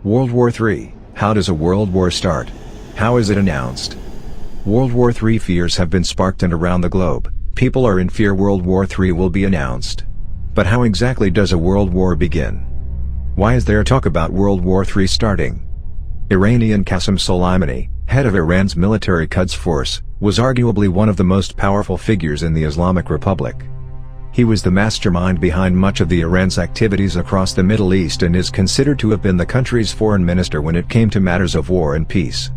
World War III. How does a world war start? How is it announced? World War III fears have been sparked and around the globe, people are in fear World War III will be announced. But how exactly does a world war begin? Why is there talk about World War III starting? Iranian Qasem Soleimani, head of Iran's military Quds force, was arguably one of the most powerful figures in the Islamic Republic. He was the mastermind behind much of the Iran's activities across the Middle East and is considered to have been the country's foreign minister when it came to matters of war and peace.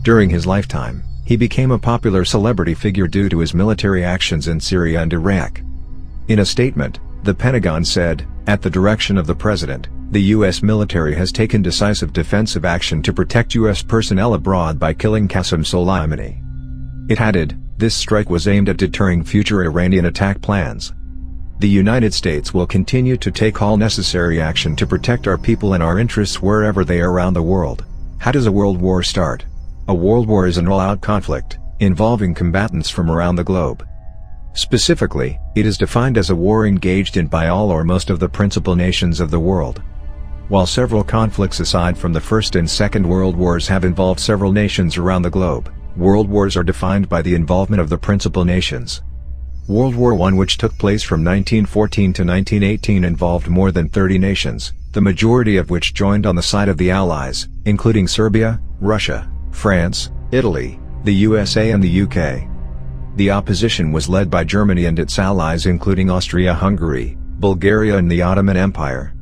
During his lifetime, he became a popular celebrity figure due to his military actions in Syria and Iraq. In a statement, the Pentagon said, "At the direction of the President, the U.S. military has taken decisive defensive action to protect U.S. personnel abroad by killing Qasem Soleimani." It added, "This strike was aimed at deterring future Iranian attack plans. The United States will continue to take all necessary action to protect our people and our interests wherever they are around the world." How does a world war start? A world war is an all-out conflict, involving combatants from around the globe. Specifically, it is defined as a war engaged in by all or most of the principal nations of the world. While several conflicts aside from the First and Second World Wars have involved several nations around the globe, world wars are defined by the involvement of the principal nations. World War I, which took place from 1914 to 1918, involved more than 30 nations, the majority of which joined on the side of the Allies, including Serbia, Russia, France, Italy, the USA and the UK. The opposition was led by Germany and its allies including Austria-Hungary, Bulgaria and the Ottoman Empire.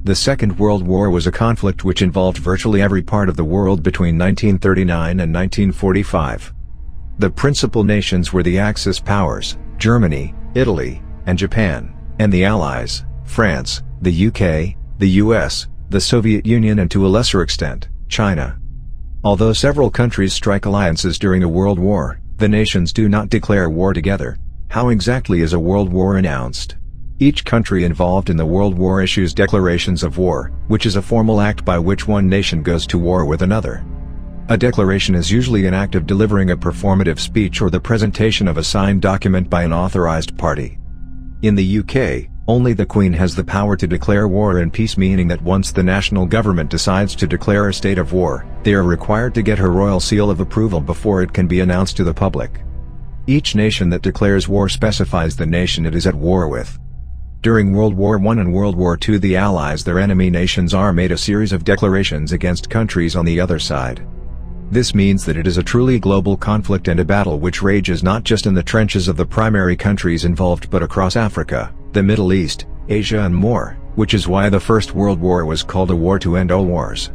The Second World War was a conflict which involved virtually every part of the world between 1939 and 1945. The principal nations were the Axis powers, Germany, Italy, and Japan, and the Allies, France, the UK, the US, the Soviet Union and to a lesser extent, China. Although several countries strike alliances during a world war, the nations do not declare war together. How exactly is a world war announced? Each country involved in the world war issues declarations of war, which is a formal act by which one nation goes to war with another. A declaration is usually an act of delivering a performative speech or the presentation of a signed document by an authorized party. In the UK, only the Queen has the power to declare war and peace, meaning that once the national government decides to declare a state of war, they are required to get her royal seal of approval before it can be announced to the public. Each nation that declares war specifies the nation it is at war with. During World War I and World War II, the Allies, their enemy nations, made a series of declarations against countries on the other side. This means that it is a truly global conflict and a battle which rages not just in the trenches of the primary countries involved but across Africa, the Middle East, Asia and more, which is why the First World War was called a war to end all wars.